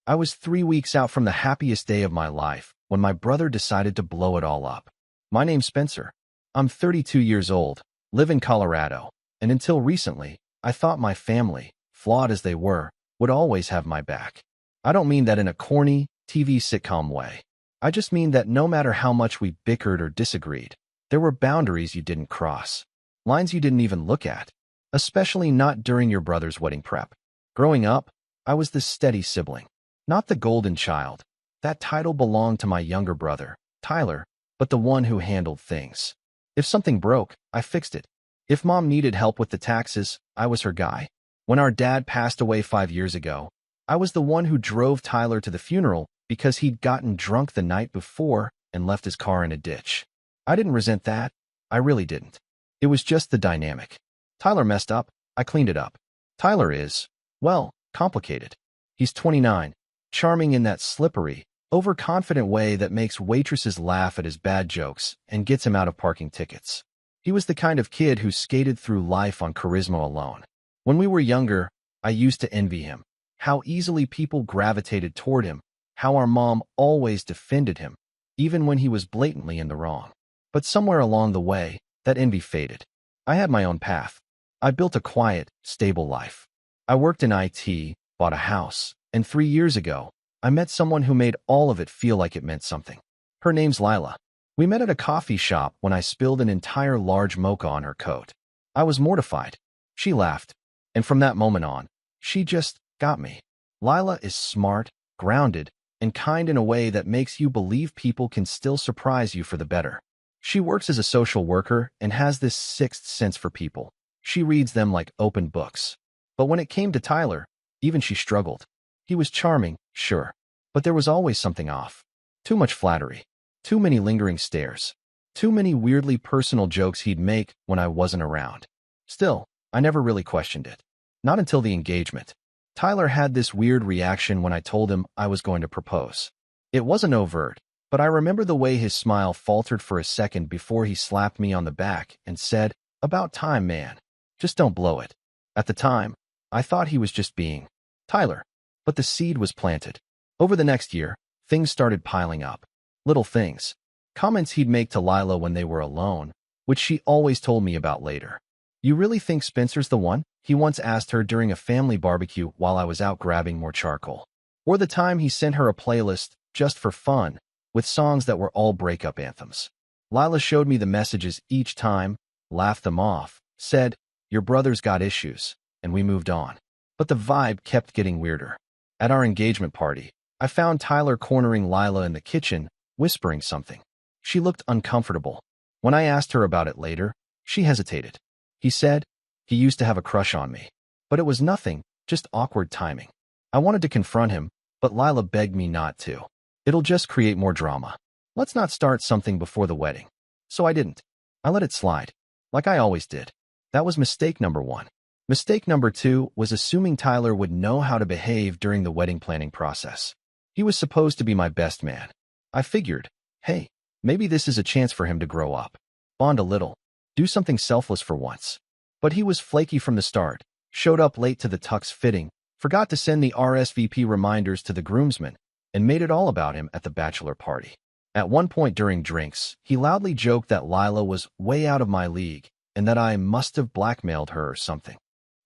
I was 3 weeks out from the happiest day of my life when my brother decided to blow it all up. My name's Spencer. I'm 32 years old, live in Colorado, and until recently, I thought my family, flawed as they were, would always have my back. I don't mean that in a corny, TV sitcom way. I just mean that no matter how much we bickered or disagreed, there were boundaries you didn't cross, lines you didn't even look at, especially not during your brother's wedding prep. Growing up, I was the steady sibling, not the golden child. That title belonged to my younger brother, Tyler, but the one who handled things. If something broke, I fixed it. If mom needed help with the taxes, I was her guy. When our dad passed away 5 years ago, I was the one who drove Tyler to the funeral because he'd gotten drunk the night before and left his car in a ditch. I didn't resent that. I really didn't. It was just the dynamic. Tyler messed up. I cleaned it up. Tyler is, well, complicated. He's 29, charming in that slippery, overconfident way that makes waitresses laugh at his bad jokes and gets him out of parking tickets. He was the kind of kid who skated through life on charisma alone. When we were younger, I used to envy him. How easily people gravitated toward him. How our mom always defended him, even when he was blatantly in the wrong. But somewhere along the way, that envy faded. I had my own path. I built a quiet, stable life. I worked in IT, bought a house, and 3 years ago, I met someone who made all of it feel like it meant something. Her name's Lila. We met at a coffee shop when I spilled an entire large mocha on her coat. I was mortified. She laughed. And from that moment on, she just got me. Lila is smart, grounded, and kind in a way that makes you believe people can still surprise you for the better. She works as a social worker and has this sixth sense for people. She reads them like open books. But when it came to Tyler, even she struggled. He was charming, sure, but there was always something off. Too much flattery. Too many lingering stares. Too many weirdly personal jokes he'd make when I wasn't around. Still, I never really questioned it. Not until the engagement. Tyler had this weird reaction when I told him I was going to propose. It wasn't overt, but I remember the way his smile faltered for a second before he slapped me on the back and said, "About time, man. Just don't blow it." At the time, I thought he was just being Tyler. But the seed was planted. Over the next year, things started piling up. Little things. Comments he'd make to Lila when they were alone, which she always told me about later. "You really think Spencer's the one?" he once asked her during a family barbecue while I was out grabbing more charcoal. Or the time he sent her a playlist, just for fun, with songs that were all breakup anthems. Lila showed me the messages each time, laughed them off, said, "Your brother's got issues," and we moved on. But the vibe kept getting weirder. At our engagement party, I found Tyler cornering Lila in the kitchen, whispering something. She looked uncomfortable. When I asked her about it later, she hesitated. He said, he used to have a crush on me. But it was nothing, just awkward timing. I wanted to confront him, but Lila begged me not to. It'll just create more drama. Let's not start something before the wedding. So I didn't. I let it slide, like I always did. That was mistake number 1. Mistake number 2 was assuming Tyler would know how to behave during the wedding planning process. He was supposed to be my best man. I figured, hey, maybe this is a chance for him to grow up, bond a little, do something selfless for once. But he was flaky from the start, showed up late to the tux fitting, forgot to send the RSVP reminders to the groomsmen, and made it all about him at the bachelor party. At one point during drinks, he loudly joked that Lila was way out of my league and that I must have blackmailed her or something.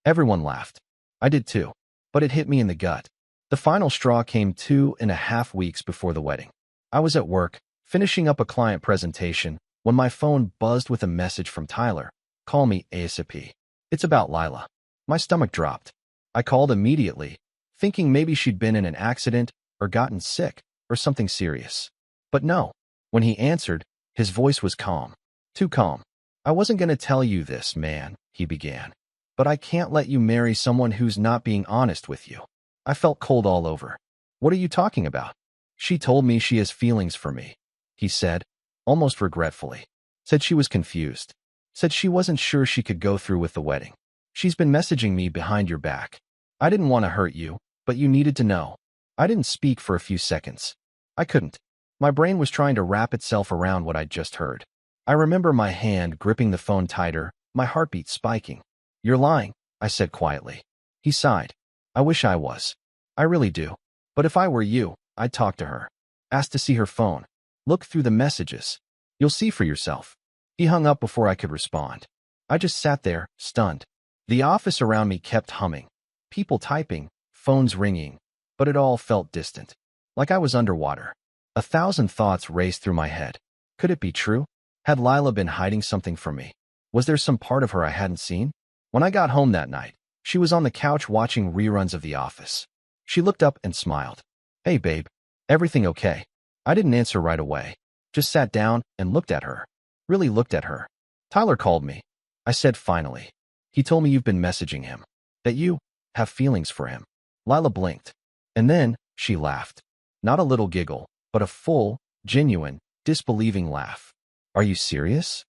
Everyone laughed. I did too, but it hit me in the gut. The final straw came 2.5 weeks before the wedding. I was at work, finishing up a client presentation, when my phone buzzed with a message from Tyler. "Call me ASAP. It's about Lila." My stomach dropped. I called immediately, thinking maybe she'd been in an accident or gotten sick or something serious. But no. When he answered, his voice was calm. Too calm. "I wasn't going to tell you this, man," he began. "But I can't let you marry someone who's not being honest with you." I felt cold all over. "What are you talking about?" "She told me she has feelings for me," he said, almost regretfully. Said she was confused. Said she wasn't sure she could go through with the wedding. "She's been messaging me behind your back. I didn't want to hurt you, but you needed to know." I didn't speak for a few seconds. I couldn't. My brain was trying to wrap itself around what I'd just heard. I remember my hand gripping the phone tighter, my heartbeat spiking. "You're lying," I said quietly. He sighed. "I wish I was. I really do." But if I were you, I'd talk to her. Ask to see her phone. Look through the messages. You'll see for yourself. He hung up before I could respond. I just sat there, stunned. The office around me kept humming. People typing, phones ringing, but it all felt distant. Like I was underwater. 1,000 thoughts raced through my head. Could it be true? Had Lila been hiding something from me? Was there some part of her I hadn't seen? When I got home that night, she was on the couch watching reruns of The Office. She looked up and smiled. Hey, babe. Everything okay? I didn't answer right away. Just sat down and looked at her. Really looked at her. Tyler called me. I said finally. He told me you've been messaging him. That you have feelings for him. Lila blinked. And then she laughed. Not a little giggle, but a full, genuine, disbelieving laugh. Are you serious?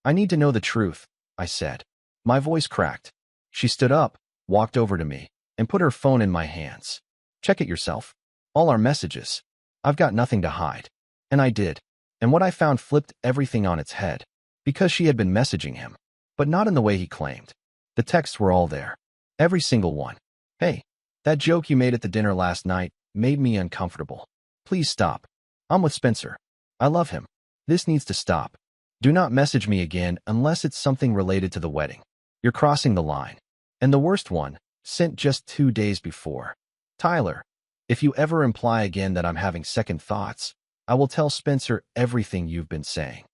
I need to know the truth, I said. My voice cracked. She stood up, walked over to me, and put her phone in my hands. Check it yourself. All our messages. I've got nothing to hide. And I did. And what I found flipped everything on its head. Because she had been messaging him. But not in the way he claimed. The texts were all there. Every single one. Hey, that joke you made at the dinner last night made me uncomfortable. Please stop. I'm with Spencer. I love him. This needs to stop. Do not message me again unless it's something related to the wedding. You're crossing the line. And the worst one, sent just 2 days before. Tyler, if you ever imply again that I'm having second thoughts, I will tell Spencer everything you've been saying.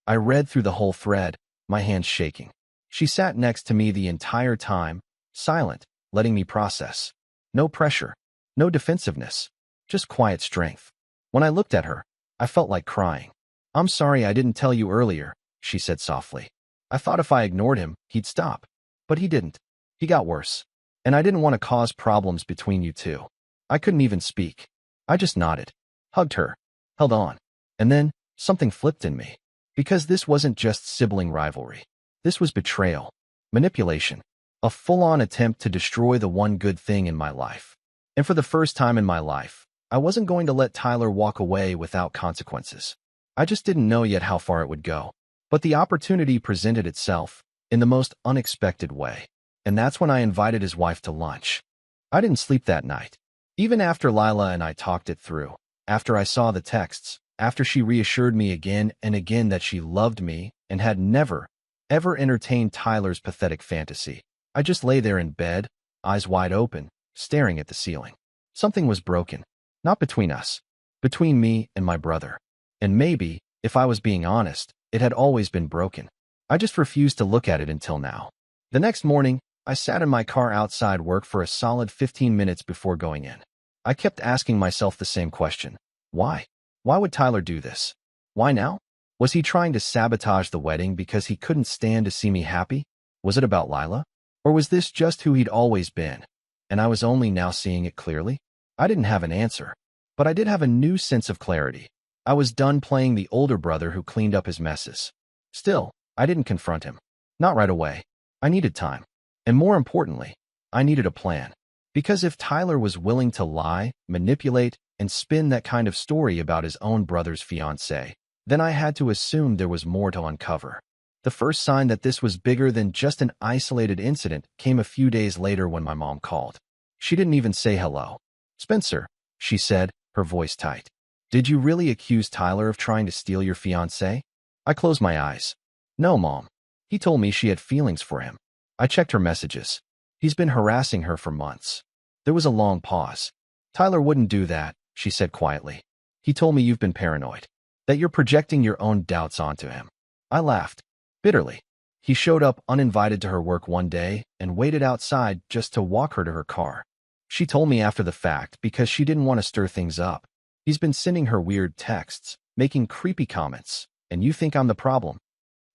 I read through the whole thread, my hands shaking. She sat next to me the entire time, silent, letting me process. No pressure, no defensiveness, just quiet strength. When I looked at her, I felt like crying. I'm sorry I didn't tell you earlier, she said softly. I thought if I ignored him, he'd stop. But he didn't. He got worse. And I didn't want to cause problems between you two. I couldn't even speak. I just nodded, hugged her, held on. And then, something flipped in me. Because this wasn't just sibling rivalry. This was betrayal, manipulation, a full-on attempt to destroy the one good thing in my life. And for the first time in my life, I wasn't going to let Tyler walk away without consequences. I just didn't know yet how far it would go. But the opportunity presented itself in the most unexpected way. And that's when I invited his wife to lunch. I didn't sleep that night. Even after Lila and I talked it through, after I saw the texts, after she reassured me again and again that she loved me and had never, ever entertained Tyler's pathetic fantasy, I just lay there in bed, eyes wide open, staring at the ceiling. Something was broken. Not between us. Between me and my brother. And maybe, if I was being honest, it had always been broken. I just refused to look at it until now. The next morning, I sat in my car outside work for a solid 15 minutes before going in. I kept asking myself the same question. Why? Why would Tyler do this? Why now? Was he trying to sabotage the wedding because he couldn't stand to see me happy? Was it about Lila? Or was this just who he'd always been? And I was only now seeing it clearly? I didn't have an answer. But I did have a new sense of clarity. I was done playing the older brother who cleaned up his messes. Still, I didn't confront him. Not right away. I needed time. And more importantly, I needed a plan. Because if Tyler was willing to lie, manipulate, and spin that kind of story about his own brother's fiancée, then I had to assume there was more to uncover. The first sign that this was bigger than just an isolated incident came a few days later when my mom called. She didn't even say hello. Spencer, she said, her voice tight. Did you really accuse Tyler of trying to steal your fiancé? I closed my eyes. No, Mom. He told me she had feelings for him. I checked her messages. He's been harassing her for months. There was a long pause. Tyler wouldn't do that, she said quietly. He told me you've been paranoid. That you're projecting your own doubts onto him. I laughed. Bitterly. He showed up uninvited to her work one day and waited outside just to walk her to her car. She told me after the fact because she didn't want to stir things up. He's been sending her weird texts, making creepy comments, and you think I'm the problem?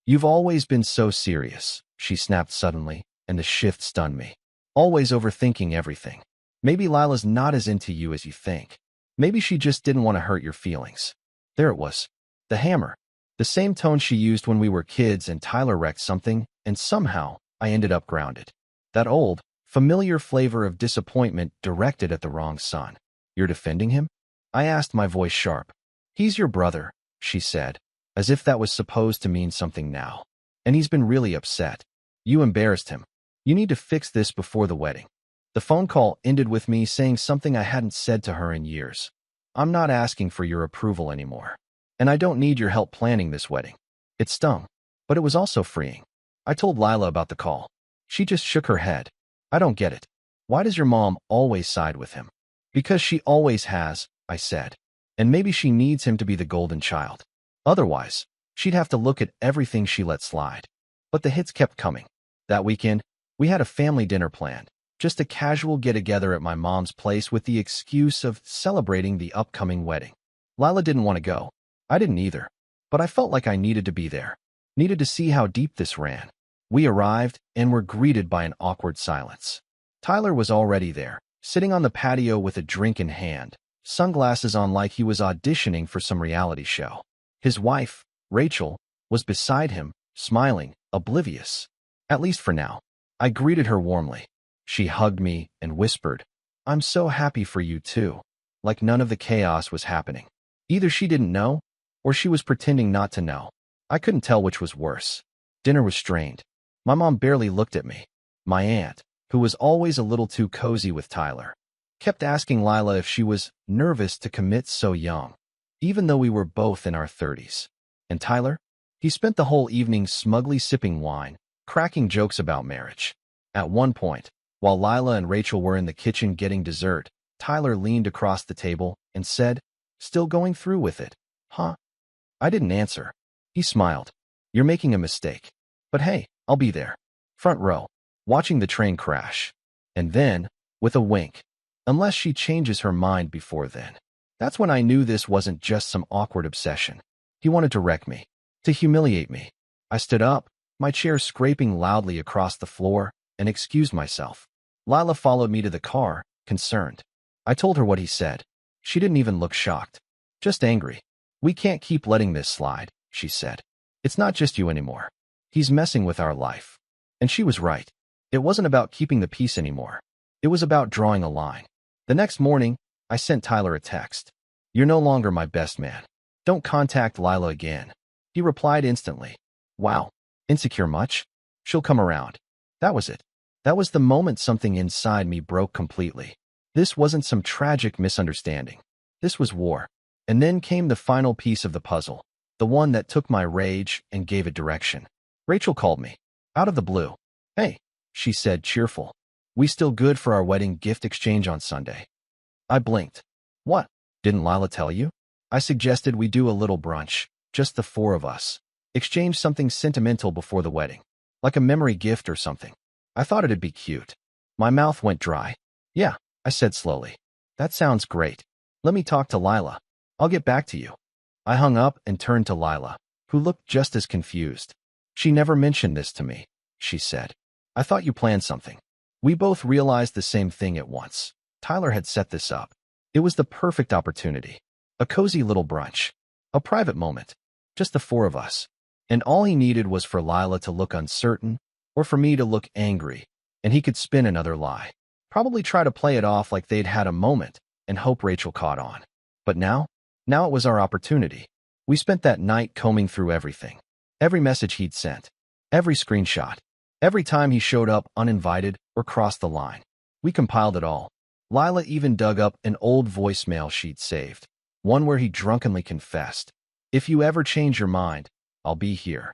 You've always been so serious, she snapped suddenly, and the shift stunned me. Always overthinking everything. Maybe Lila's not as into you as you think. Maybe she just didn't want to hurt your feelings. There it was. The hammer. The same tone she used when we were kids and Tyler wrecked something, and somehow I ended up grounded. That old, familiar flavor of disappointment directed at the wrong son. You're defending him? I asked, my voice sharp. He's your brother, she said, as if that was supposed to mean something now. And he's been really upset. You embarrassed him. You need to fix this before the wedding. The phone call ended with me saying something I hadn't said to her in years. I'm not asking for your approval anymore. And I don't need your help planning this wedding. It stung, but it was also freeing. I told Lila about the call. She just shook her head. I don't get it. Why does your mom always side with him? Because she always has, I said. And maybe she needs him to be the golden child. Otherwise, she'd have to look at everything she let slide. But the hits kept coming. That weekend, we had a family dinner planned. Just a casual get-together at my mom's place with the excuse of celebrating the upcoming wedding. Lila didn't want to go. I didn't either. But I felt like I needed to be there. Needed to see how deep this ran. We arrived and were greeted by an awkward silence. Tyler was already there, sitting on the patio with a drink in hand, sunglasses on like he was auditioning for some reality show. His wife, Rachel, was beside him, smiling, oblivious. At least for now. I greeted her warmly. She hugged me and whispered, "I'm so happy for you too." Like none of the chaos was happening. Either she didn't know, or she was pretending not to know. I couldn't tell which was worse. Dinner was strained. My mom barely looked at me. My aunt, who was always a little too cozy with Tyler, kept asking Lila if she was nervous to commit so young, even though we were both in our 30s. And Tyler? He spent the whole evening smugly sipping wine, cracking jokes about marriage. At one point, while Lila and Rachel were in the kitchen getting dessert, Tyler leaned across the table and said, "Still going through with it, huh?" I didn't answer. He smiled. "You're making a mistake. But hey, I'll be there. Front row, watching the train crash." And then, with a wink, "Unless she changes her mind before then." That's when I knew this wasn't just some awkward obsession. He wanted to wreck me, to humiliate me. I stood up, my chair scraping loudly across the floor, and excused myself. Lila followed me to the car, concerned. I told her what he said. She didn't even look shocked. Just angry. "We can't keep letting this slide," she said. "It's not just you anymore. He's messing with our life." And she was right. It wasn't about keeping the peace anymore. It was about drawing a line. The next morning, I sent Tyler a text. "You're no longer my best man. Don't contact Lila again." He replied instantly. "Wow, insecure much? She'll come around." That was it. That was the moment something inside me broke completely. This wasn't some tragic misunderstanding. This was war. And then came the final piece of the puzzle, the one that took my rage and gave it direction. Rachel called me, out of the blue. "Hey," she said, cheerful. "We still good for our wedding gift exchange on Sunday?" I blinked. "What? Didn't Lila tell you?" "I suggested we do a little brunch, just the four of us. Exchange something sentimental before the wedding. Like a memory gift or something. I thought it'd be cute." My mouth went dry. "Yeah," I said slowly. "That sounds great. Let me talk to Lila. I'll get back to you." I hung up and turned to Lila, who looked just as confused. "She never mentioned this to me," she said. "I thought you planned something." We both realized the same thing at once. Tyler had set this up. It was the perfect opportunity. A cozy little brunch. A private moment. Just the four of us. And all he needed was for Lila to look uncertain, or for me to look angry, and he could spin another lie. Probably try to play it off like they'd had a moment, and hope Rachel caught on. But now it was our opportunity. We spent that night combing through everything. Every message he'd sent. Every screenshot. Every time he showed up uninvited or crossed the line. We compiled it all. Lila even dug up an old voicemail she'd saved. One where he drunkenly confessed, "If you ever change your mind, I'll be here."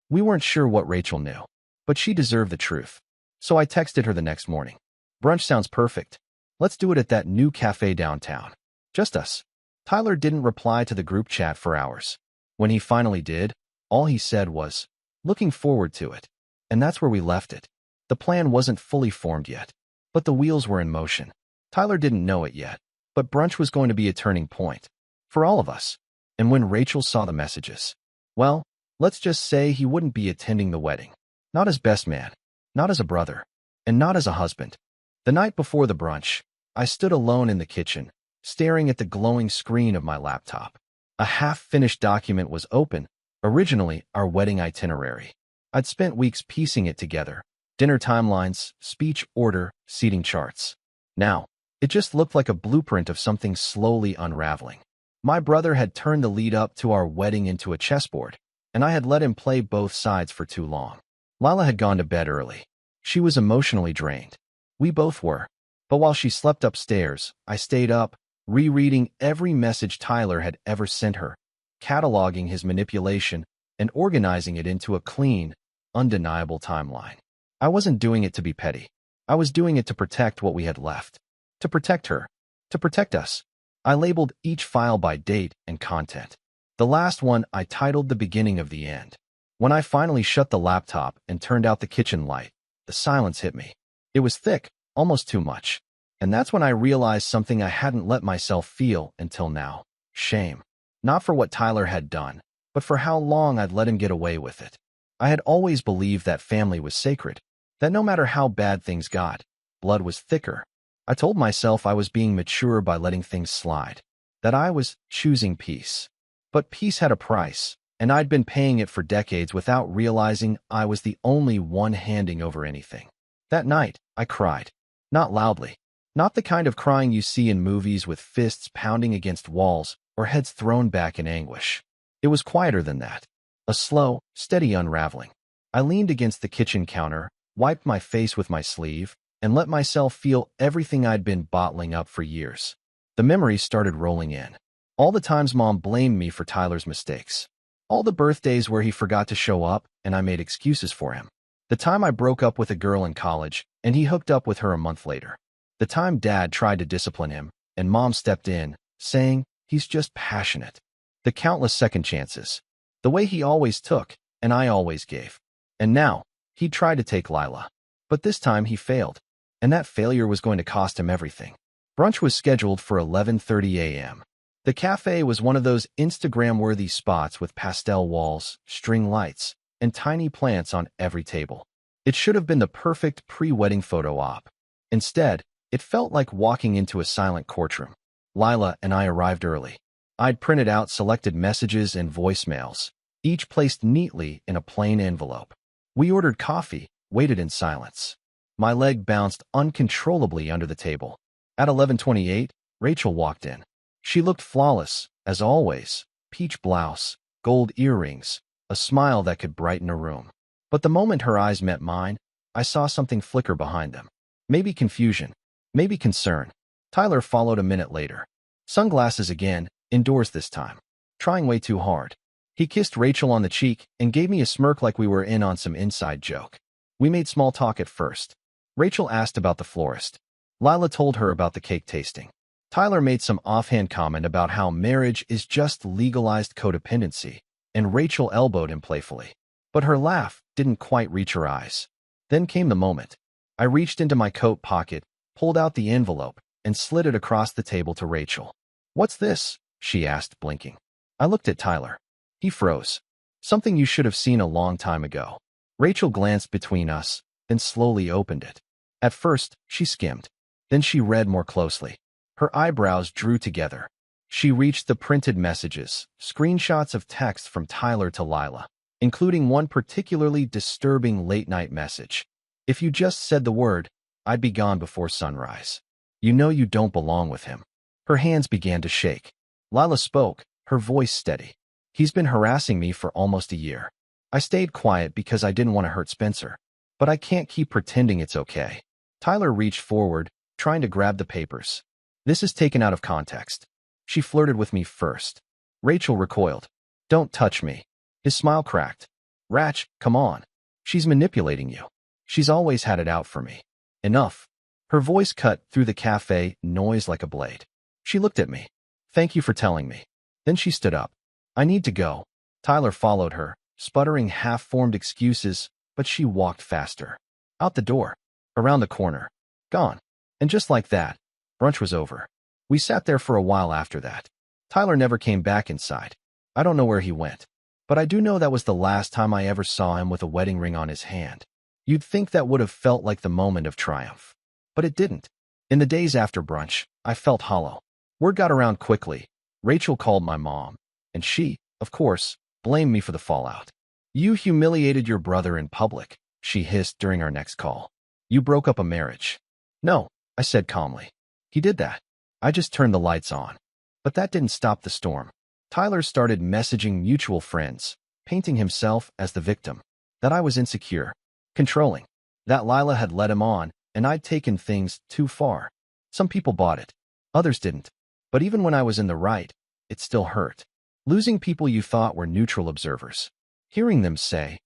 We weren't sure what Rachel knew, but she deserved the truth. So I texted her the next morning. "Brunch sounds perfect. Let's do it at that new cafe downtown. Just us." Tyler didn't reply to the group chat for hours. When he finally did, all he said was, "Looking forward to it." And that's where we left it. The plan wasn't fully formed yet, but the wheels were in motion. Tyler didn't know it yet, but brunch was going to be a turning point. For all of us. And when Rachel saw the messages, well, let's just say he wouldn't be attending the wedding. Not as best man, not as a brother, and not as a husband. The night before the brunch, I stood alone in the kitchen, staring at the glowing screen of my laptop. A half-finished document was open, originally our wedding itinerary. I'd spent weeks piecing it together. Dinner timelines, speech order, seating charts. Now, it just looked like a blueprint of something slowly unraveling. My brother had turned the lead up to our wedding into a chessboard, and I had let him play both sides for too long. Lila had gone to bed early. She was emotionally drained. We both were. But while she slept upstairs, I stayed up, rereading every message Tyler had ever sent her, cataloging his manipulation, and organizing it into a clean, undeniable timeline. I wasn't doing it to be petty. I was doing it to protect what we had left. To protect her. To protect us. I labeled each file by date and content. The last one I titled The Beginning of the End. When I finally shut the laptop and turned out the kitchen light, the silence hit me. It was thick, almost too much. And that's when I realized something I hadn't let myself feel until now. Shame. Not for what Tyler had done, but for how long I'd let him get away with it. I had always believed that family was sacred, that no matter how bad things got, blood was thicker. I told myself I was being mature by letting things slide, that I was choosing peace. But peace had a price, and I'd been paying it for decades without realizing I was the only one handing over anything. That night, I cried. Not loudly. Not the kind of crying you see in movies with fists pounding against walls or heads thrown back in anguish. It was quieter than that. A slow, steady unraveling. I leaned against the kitchen counter, wiped my face with my sleeve, and let myself feel everything I'd been bottling up for years. The memories started rolling in. All the times Mom blamed me for Tyler's mistakes. All the birthdays where he forgot to show up and I made excuses for him. The time I broke up with a girl in college and he hooked up with her a month later. The time Dad tried to discipline him and Mom stepped in, saying, "He's just passionate." The countless second chances. The way he always took and I always gave. And now, he tried to take Lila. But this time he failed. And that failure was going to cost him everything. Brunch was scheduled for 11:30 a.m. The cafe was one of those Instagram-worthy spots with pastel walls, string lights, and tiny plants on every table. It should have been the perfect pre-wedding photo op. Instead, it felt like walking into a silent courtroom. Lila and I arrived early. I'd printed out selected messages and voicemails, each placed neatly in a plain envelope. We ordered coffee, waited in silence. My leg bounced uncontrollably under the table. At 11:28, Rachel walked in. She looked flawless, as always, peach blouse, gold earrings, a smile that could brighten a room. But the moment her eyes met mine, I saw something flicker behind them. Maybe confusion, maybe concern. Tyler followed a minute later. Sunglasses again, indoors this time. Trying way too hard. He kissed Rachel on the cheek and gave me a smirk like we were in on some inside joke. We made small talk at first. Rachel asked about the florist. Lila told her about the cake tasting. Tyler made some offhand comment about how marriage is just legalized codependency, and Rachel elbowed him playfully. But her laugh didn't quite reach her eyes. Then came the moment. I reached into my coat pocket, pulled out the envelope, and slid it across the table to Rachel. "What's this?" she asked, blinking. I looked at Tyler. He froze. "Something you should have seen a long time ago." Rachel glanced between us, then slowly opened it. At first, she skimmed. Then she read more closely. Her eyebrows drew together. She reached the printed messages, screenshots of text from Tyler to Lila, including one particularly disturbing late-night message. "If you just said the word, I'd be gone before sunrise. You know you don't belong with him." Her hands began to shake. Lila spoke, her voice steady. "He's been harassing me for almost a year. I stayed quiet because I didn't want to hurt Spencer. But I can't keep pretending it's okay." Tyler reached forward, trying to grab the papers. "This is taken out of context. She flirted with me first." Rachel recoiled. "Don't touch me." His smile cracked. "Rach, come on. She's manipulating you. She's always had it out for me." "Enough." Her voice cut through the cafe noise like a blade. She looked at me. "Thank you for telling me." Then she stood up. "I need to go." Tyler followed her, sputtering half-formed excuses, but she walked faster. Out the door. Around the corner. Gone. And just like that, brunch was over. We sat there for a while after that. Tyler never came back inside. I don't know where he went. But I do know that was the last time I ever saw him with a wedding ring on his hand. You'd think that would have felt like the moment of triumph. But it didn't. In the days after brunch, I felt hollow. Word got around quickly. Rachel called my mom. And she, of course, blamed me for the fallout. "You humiliated your brother in public," she hissed during our next call. "You broke up a marriage." "No," I said calmly. "He did that. I just turned the lights on." But that didn't stop the storm. Tyler started messaging mutual friends, painting himself as the victim. That I was insecure, controlling. That Lila had led him on, and I'd taken things too far. Some people bought it. Others didn't. But even when I was in the right, it still hurt. Losing people you thought were neutral observers. Hearing them say,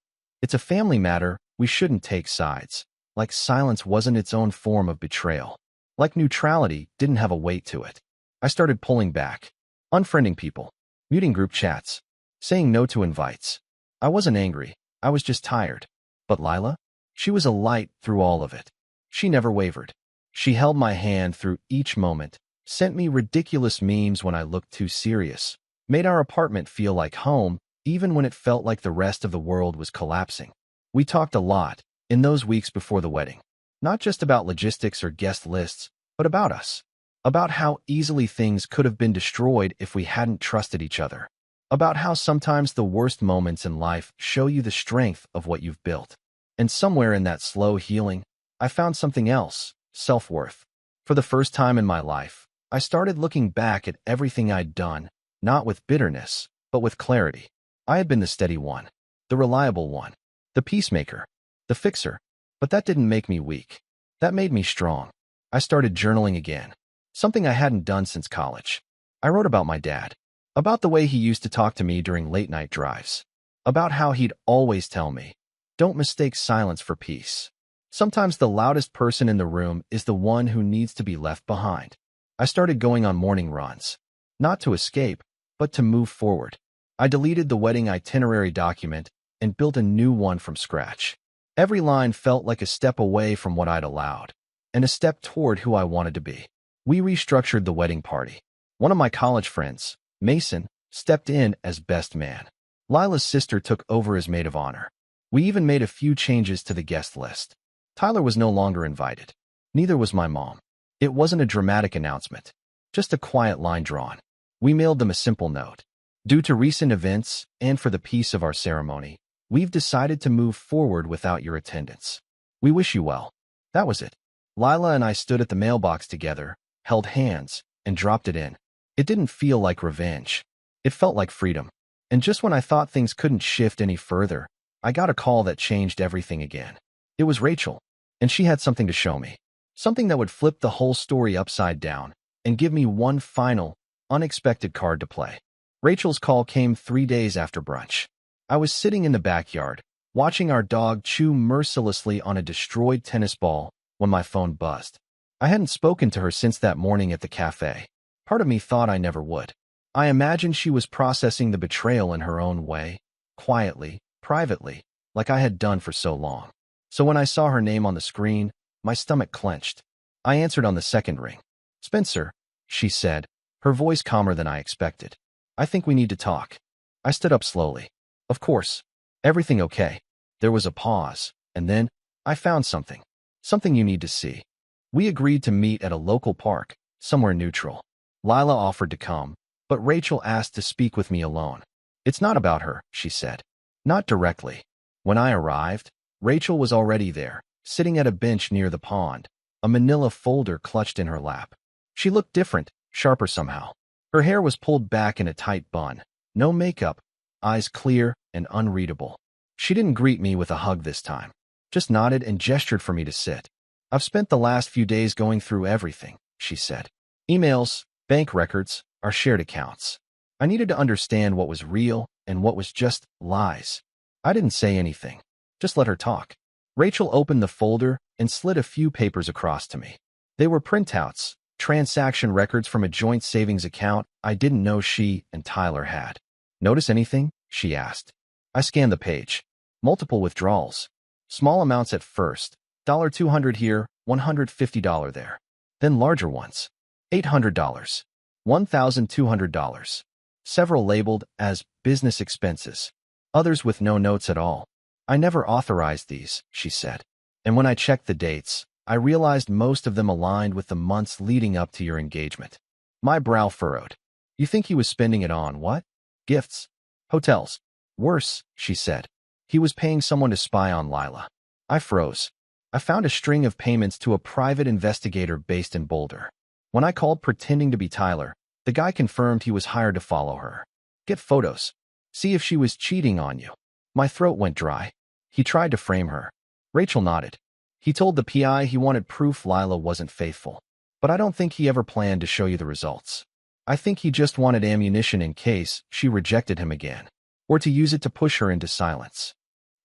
"It's a family matter, we shouldn't take sides." Like silence wasn't its own form of betrayal. Like neutrality didn't have a weight to it. I started pulling back. Unfriending people. Muting group chats. Saying no to invites. I wasn't angry. I was just tired. But Lila? She was a light through all of it. She never wavered. She held my hand through each moment, sent me ridiculous memes when I looked too serious, made our apartment feel like home, even when it felt like the rest of the world was collapsing. We talked a lot in those weeks before the wedding. Not just about logistics or guest lists, but about us. About how easily things could have been destroyed if we hadn't trusted each other. About how sometimes the worst moments in life show you the strength of what you've built. And somewhere in that slow healing, I found something else, self-worth. For the first time in my life, I started looking back at everything I'd done, not with bitterness, but with clarity. I had been the steady one, the reliable one, the peacemaker, the fixer. But that didn't make me weak. That made me strong. I started journaling again, something I hadn't done since college. I wrote about my dad, about the way he used to talk to me during late-night drives, about how he'd always tell me, "Don't mistake silence for peace." Sometimes the loudest person in the room is the one who needs to be left behind. I started going on morning runs, not to escape, but to move forward. I deleted the wedding itinerary document and built a new one from scratch. Every line felt like a step away from what I'd allowed, and a step toward who I wanted to be. We restructured the wedding party. One of my college friends, Mason, stepped in as best man. Lila's sister took over as maid of honor. We even made a few changes to the guest list. Tyler was no longer invited. Neither was my mom. It wasn't a dramatic announcement, just a quiet line drawn. We mailed them a simple note. "Due to recent events and for the peace of our ceremony, we've decided to move forward without your attendance. We wish you well." That was it. Lila and I stood at the mailbox together, held hands, and dropped it in. It didn't feel like revenge. It felt like freedom. And just when I thought things couldn't shift any further, I got a call that changed everything again. It was Rachel, and she had something to show me. Something that would flip the whole story upside down and give me one final, unexpected card to play. Rachel's call came 3 days after brunch. I was sitting in the backyard, watching our dog chew mercilessly on a destroyed tennis ball when my phone buzzed. I hadn't spoken to her since that morning at the cafe. Part of me thought I never would. I imagined she was processing the betrayal in her own way, quietly, privately, like I had done for so long. So when I saw her name on the screen, my stomach clenched. I answered on the second ring. "Spencer," she said, her voice calmer than I expected. "I think we need to talk." I stood up slowly. "Of course. Everything okay?" There was a pause, and then I found something. "Something you need to see." We agreed to meet at a local park, somewhere neutral. Lila offered to come, but Rachel asked to speak with me alone. "It's not about her," she said. "Not directly." When I arrived, Rachel was already there, sitting at a bench near the pond, a manila folder clutched in her lap. She looked different, sharper somehow. Her hair was pulled back in a tight bun, no makeup, eyes clear and unreadable. She didn't greet me with a hug this time, just nodded and gestured for me to sit. "I've spent the last few days going through everything," she said. "Emails, bank records, our shared accounts. I needed to understand what was real and what was just lies." I didn't say anything, just let her talk. Rachel opened the folder and slid a few papers across to me. They were printouts, transaction records from a joint savings account I didn't know she and Tyler had. "Notice anything?" she asked. I scanned the page. Multiple withdrawals. Small amounts at first, $200 here, $150 there. Then larger ones. $800, $1,200. Several labeled as business expenses. Others with no notes at all. "I never authorized these," she said. "And when I checked the dates, I realized most of them aligned with the months leading up to your engagement." My brow furrowed. "You think he was spending it on what? Gifts? Hotels?" "Worse," she said. "He was paying someone to spy on Lila." I froze. I found a string of payments to a private investigator based in Boulder. When I called pretending to be Tyler, the guy confirmed he was hired to follow her. "Get photos. See if she was cheating on you." My throat went dry. He tried to frame her. Rachel nodded. "He told the PI he wanted proof Lila wasn't faithful." But I don't think he ever planned to show you the results. I think he just wanted ammunition in case she rejected him again, or to use it to push her into silence.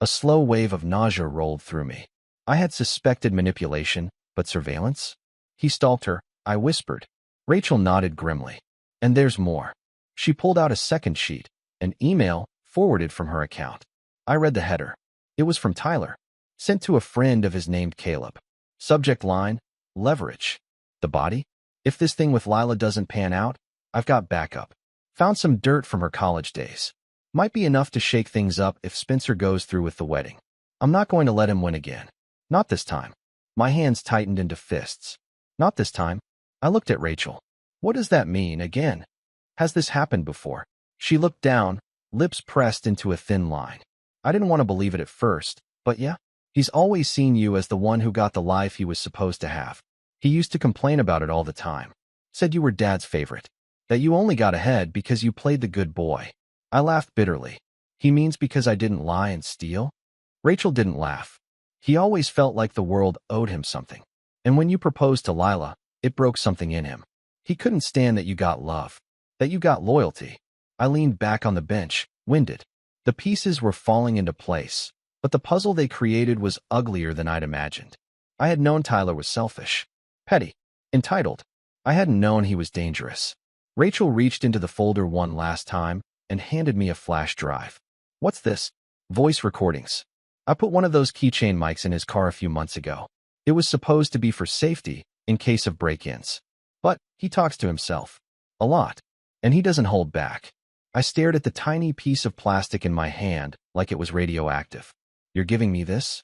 A slow wave of nausea rolled through me. I had suspected manipulation, but surveillance? He stalked her, I whispered. Rachel nodded grimly. And there's more. She pulled out a second sheet, an email forwarded from her account. I read the header. It was from Tyler, sent to a friend of his named Caleb. Subject line, leverage. The body? If this thing with Lila doesn't pan out, I've got backup. Found some dirt from her college days. Might be enough to shake things up if Spencer goes through with the wedding. I'm not going to let him win again. Not this time. My hands tightened into fists. Not this time. I looked at Rachel. What does that mean, again? Has this happened before? She looked down, lips pressed into a thin line. I didn't want to believe it at first, but yeah. He's always seen you as the one who got the life he was supposed to have. He used to complain about it all the time. Said you were Dad's favorite. That you only got ahead because you played the good boy. I laughed bitterly. He means because I didn't lie and steal? Rachel didn't laugh. He always felt like the world owed him something. And when you proposed to Lila, it broke something in him. He couldn't stand that you got love, that you got loyalty. I leaned back on the bench, winded. The pieces were falling into place, but the puzzle they created was uglier than I'd imagined. I had known Tyler was selfish, petty, entitled. I hadn't known he was dangerous. Rachel reached into the folder one last time and handed me a flash drive. What's this? Voice recordings. I put one of those keychain mics in his car a few months ago. It was supposed to be for safety, in case of break-ins. But he talks to himself. A lot. And he doesn't hold back. I stared at the tiny piece of plastic in my hand like it was radioactive. You're giving me this?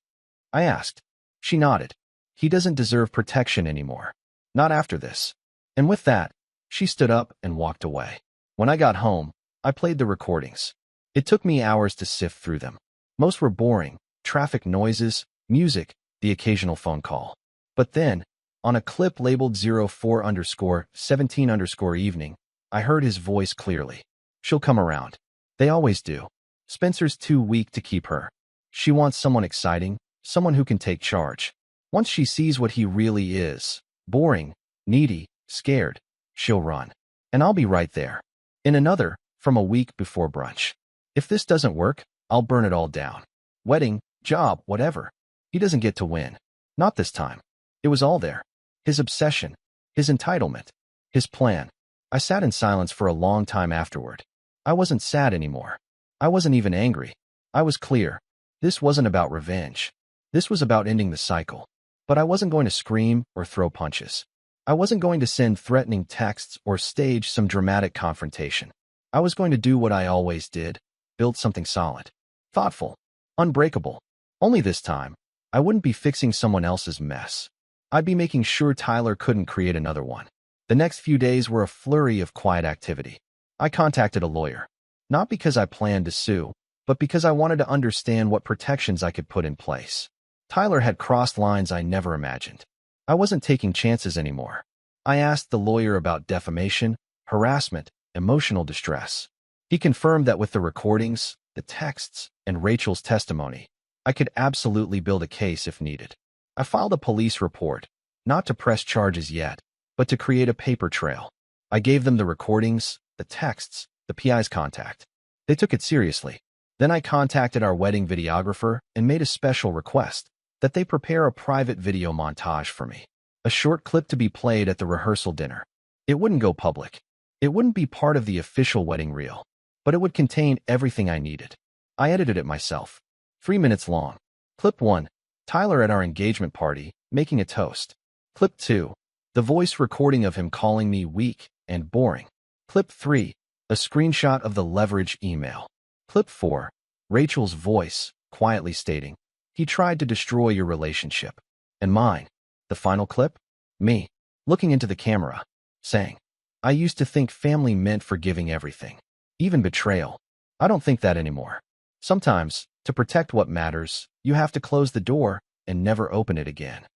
I asked. She nodded. He doesn't deserve protection anymore. Not after this. And with that, she stood up and walked away. When I got home, I played the recordings. It took me hours to sift through them. Most were boring, traffic noises, music, the occasional phone call. But then, on a clip labeled 04_17_evening, I heard his voice clearly. She'll come around. They always do. Spencer's too weak to keep her. She wants someone exciting, someone who can take charge. Once she sees what he really is, boring, needy, scared, she'll run. And I'll be right there. In another, from a week before brunch. If this doesn't work, I'll burn it all down. Wedding, job, whatever. He doesn't get to win. Not this time. It was all there. His obsession, his entitlement, his plan. I sat in silence for a long time afterward. I wasn't sad anymore. I wasn't even angry. I was clear. This wasn't about revenge. This was about ending the cycle. But I wasn't going to scream or throw punches. I wasn't going to send threatening texts or stage some dramatic confrontation. I was going to do what I always did, build something solid, thoughtful, unbreakable. Only this time, I wouldn't be fixing someone else's mess. I'd be making sure Tyler couldn't create another one. The next few days were a flurry of quiet activity. I contacted a lawyer, not because I planned to sue, but because I wanted to understand what protections I could put in place. Tyler had crossed lines I never imagined. I wasn't taking chances anymore. I asked the lawyer about defamation, harassment, emotional distress. He confirmed that with the recordings, the texts, and Rachel's testimony, I could absolutely build a case if needed. I filed a police report, not to press charges yet, but to create a paper trail. I gave them the recordings, the texts, the PI's contact. They took it seriously. Then I contacted our wedding videographer and made a special request that they prepare a private video montage for me. A short clip to be played at the rehearsal dinner. It wouldn't go public. It wouldn't be part of the official wedding reel, but it would contain everything I needed. I edited it myself. 3 minutes long. Clip 1. Tyler at our engagement party, making a toast. Clip 2. The voice recording of him calling me weak and boring. Clip 3. A screenshot of the leverage email. Clip 4. Rachel's voice, quietly stating, "He tried to destroy your relationship." And mine. The final clip? Me, looking into the camera, saying, "I used to think family meant forgiving everything, even betrayal. I don't think that anymore. Sometimes, to protect what matters, you have to close the door and never open it again."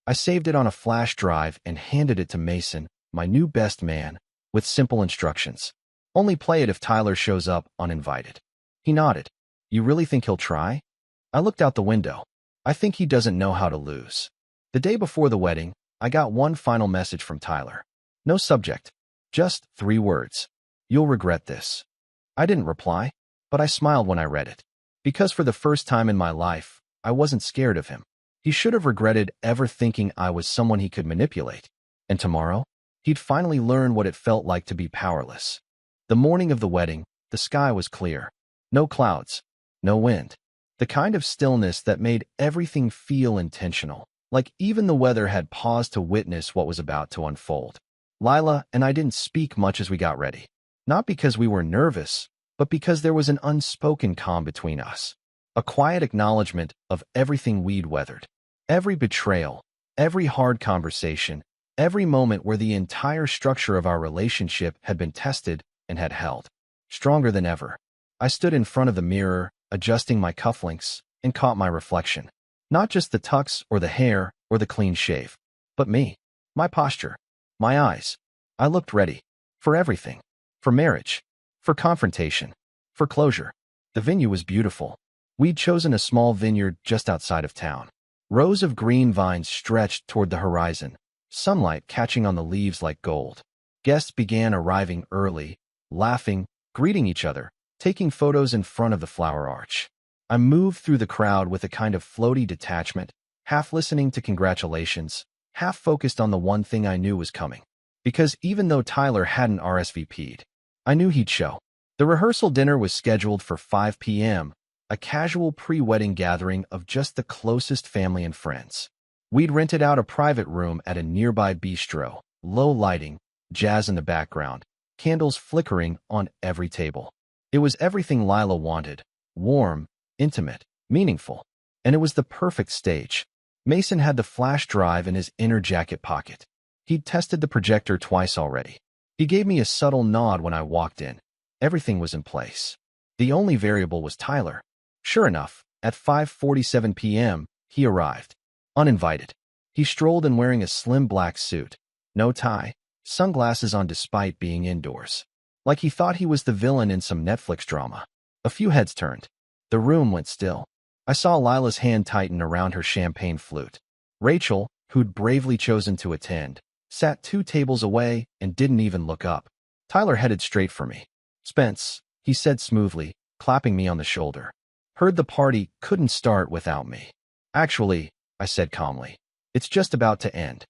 I saved it on a flash drive and handed it to Mason, my new best man, with simple instructions. Only play it if Tyler shows up uninvited. He nodded. You really think he'll try? I looked out the window. I think he doesn't know how to lose. The day before the wedding, I got one final message from Tyler. No subject. Just 3 words. You'll regret this. I didn't reply, but I smiled when I read it. Because for the first time in my life, I wasn't scared of him. He should have regretted ever thinking I was someone he could manipulate. And tomorrow, he'd finally learn what it felt like to be powerless. The morning of the wedding, the sky was clear. No clouds. No wind. The kind of stillness that made everything feel intentional, like even the weather had paused to witness what was about to unfold. Lila and I didn't speak much as we got ready. Not because we were nervous, but because there was an unspoken calm between us. A quiet acknowledgement of everything we'd weathered. Every betrayal, every hard conversation, every moment where the entire structure of our relationship had been tested and had held. Stronger than ever. I stood in front of the mirror, adjusting my cufflinks, and caught my reflection. Not just the tucks or the hair or the clean shave, but me. My posture. My eyes. I looked ready. For everything. For marriage. For confrontation. For closure. The venue was beautiful. We'd chosen a small vineyard just outside of town. Rows of green vines stretched toward the horizon, sunlight catching on the leaves like gold. Guests began arriving early, laughing, greeting each other, taking photos in front of the flower arch. I moved through the crowd with a kind of floaty detachment, half listening to congratulations, half focused on the one thing I knew was coming. Because even though Tyler hadn't RSVP'd, I knew he'd show. The rehearsal dinner was scheduled for 5 p.m., a casual pre-wedding gathering of just the closest family and friends. We'd rented out a private room at a nearby bistro, low lighting, jazz in the background, candles flickering on every table. It was everything Lila wanted, warm, intimate, meaningful. And it was the perfect stage. Mason had the flash drive in his inner jacket pocket. He'd tested the projector twice already. He gave me a subtle nod when I walked in. Everything was in place. The only variable was Tyler. Sure enough, at 5:47 p.m., he arrived. Uninvited. He strolled in wearing a slim black suit. No tie, sunglasses on despite being indoors. Like he thought he was the villain in some Netflix drama. A few heads turned. The room went still. I saw Lila's hand tighten around her champagne flute. Rachel, who'd bravely chosen to attend, sat 2 tables away and didn't even look up. Tyler headed straight for me. "Spence," he said smoothly, clapping me on the shoulder. "Heard the party couldn't start without me." "Actually," I said calmly, "it's just about to end."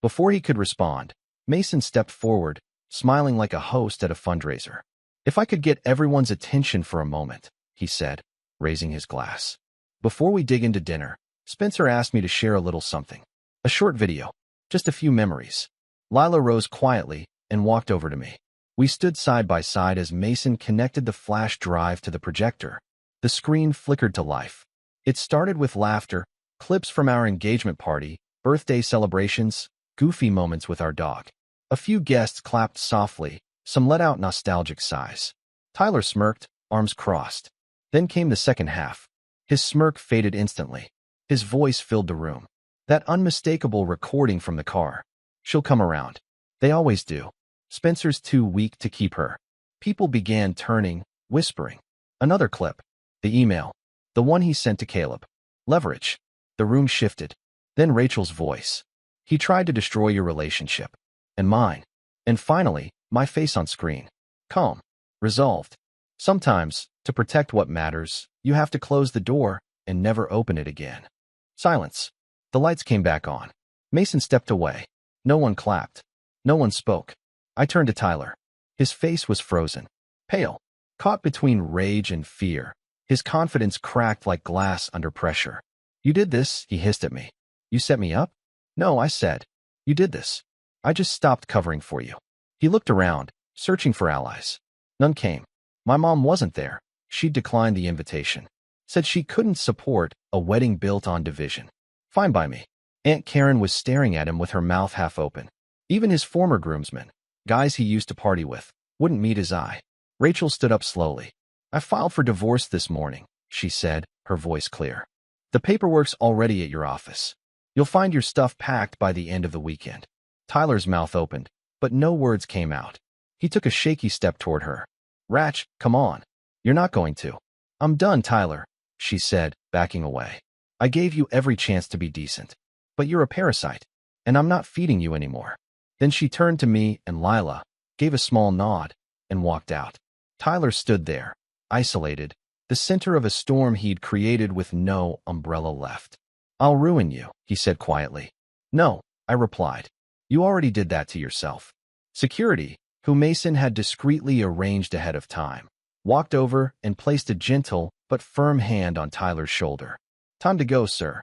Before he could respond, Mason stepped forward, smiling like a host at a fundraiser. "If I could get everyone's attention for a moment," he said, raising his glass. "Before we dig into dinner, Spencer asked me to share a little something. A short video. Just a few memories." Lila rose quietly and walked over to me. We stood side by side as Mason connected the flash drive to the projector. The screen flickered to life. It started with laughter, clips from our engagement party, birthday celebrations, goofy moments with our dog. A few guests clapped softly, some let out nostalgic sighs. Tyler smirked, arms crossed. Then came the second half. His smirk faded instantly. His voice filled the room. That unmistakable recording from the car. "She'll come around. They always do. Spencer's too weak to keep her." People began turning, whispering. Another clip. The email. The one he sent to Caleb. "Leverage." The room shifted. Then Rachel's voice. "He tried to destroy your relationship. And mine." And finally, my face on screen. Calm. Resolved. Sometimes, to protect what matters, you have to close the door and never open it again. Silence. The lights came back on. Mason stepped away. No one clapped. No one spoke. I turned to Tyler. His face was frozen. Pale. Caught between rage and fear. His confidence cracked like glass under pressure. "You did this," he hissed at me. "You set me up?" "No," I said. "You did this. I just stopped covering for you." He looked around, searching for allies. None came. My mom wasn't there. She'd declined the invitation. Said she couldn't support a wedding built on division. Fine by me. Aunt Karen was staring at him with her mouth half open. Even his former groomsmen, guys he used to party with, wouldn't meet his eye. Rachel stood up slowly. "I filed for divorce this morning," she said, her voice clear. "The paperwork's already at your office. You'll find your stuff packed by the end of the weekend." Tyler's mouth opened, but no words came out. He took a shaky step toward her. "Ratch, come on. You're not going to." "I'm done, Tyler," she said, backing away. "I gave you every chance to be decent. But you're a parasite. and I'm not feeding you anymore." Then she turned to me and Lila, gave a small nod, and walked out. Tyler stood there, isolated, the center of a storm he'd created with no umbrella left. "I'll ruin you," he said quietly. "No," I replied. "You already did that to yourself." Security, who Mason had discreetly arranged ahead of time, walked over and placed a gentle but firm hand on Tyler's shoulder. "Time to go, sir."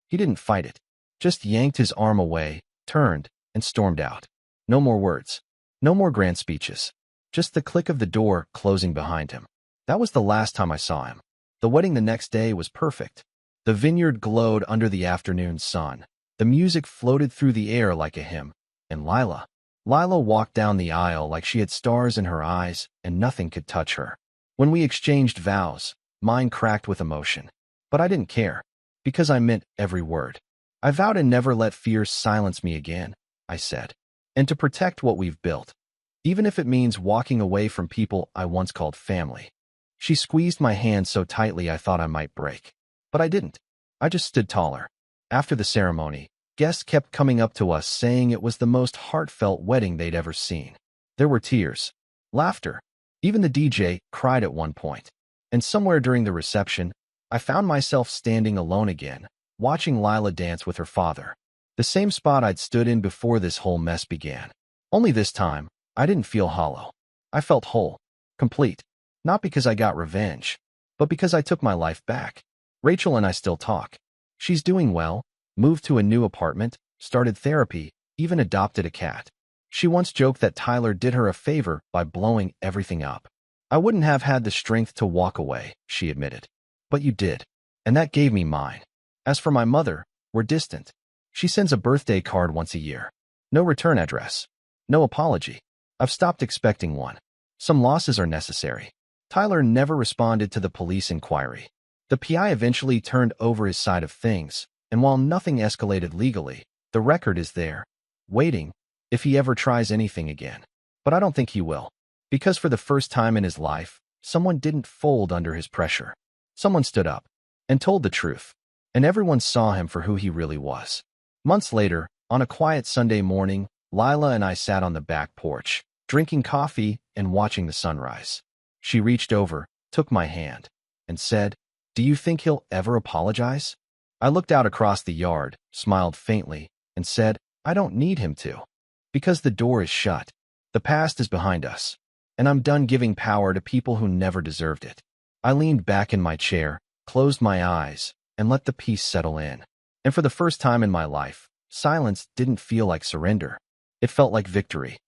He didn't fight it, just yanked his arm away, turned, and stormed out. No more words. No more grand speeches. Just the click of the door closing behind him. That was the last time I saw him. The wedding the next day was perfect. The vineyard glowed under the afternoon sun. The music floated through the air like a hymn. And Lila walked down the aisle like she had stars in her eyes and nothing could touch her. When we exchanged vows, mine cracked with emotion. But I didn't care, because I meant every word. "I vow to never let fear silence me again," I said, "and to protect what we've built, even if it means walking away from people I once called family." She squeezed my hand so tightly I thought I might break. But I didn't. I just stood taller. After the ceremony, guests kept coming up to us saying it was the most heartfelt wedding they'd ever seen. There were tears, laughter. Even the DJ cried at one point. And somewhere during the reception, I found myself standing alone again, watching Lila dance with her father. The same spot I'd stood in before this whole mess began. Only this time, I didn't feel hollow. I felt whole, complete. Not because I got revenge, but because I took my life back. Rachel and I still talk. She's doing well, moved to a new apartment, started therapy, even adopted a cat. She once joked that Tyler did her a favor by blowing everything up. "I wouldn't have had the strength to walk away," she admitted. "But you did, and that gave me mine." As for my mother, we're distant. She sends a birthday card once a year. No return address. No apology. I've stopped expecting one. Some losses are necessary. Tyler never responded to the police inquiry. The PI eventually turned over his side of things, and while nothing escalated legally, the record is there, waiting, if he ever tries anything again. But I don't think he will. Because for the first time in his life, someone didn't fold under his pressure. Someone stood up and told the truth, and everyone saw him for who he really was. Months later, on a quiet Sunday morning, Lila and I sat on the back porch, drinking coffee and watching the sunrise. She reached over, took my hand, and said, "Do you think he'll ever apologize?" I looked out across the yard, smiled faintly, and said, "I don't need him to. Because the door is shut. The past is behind us, and I'm done giving power to people who never deserved it." I leaned back in my chair, closed my eyes, and let the peace settle in. And for the first time in my life, silence didn't feel like surrender. It felt like victory.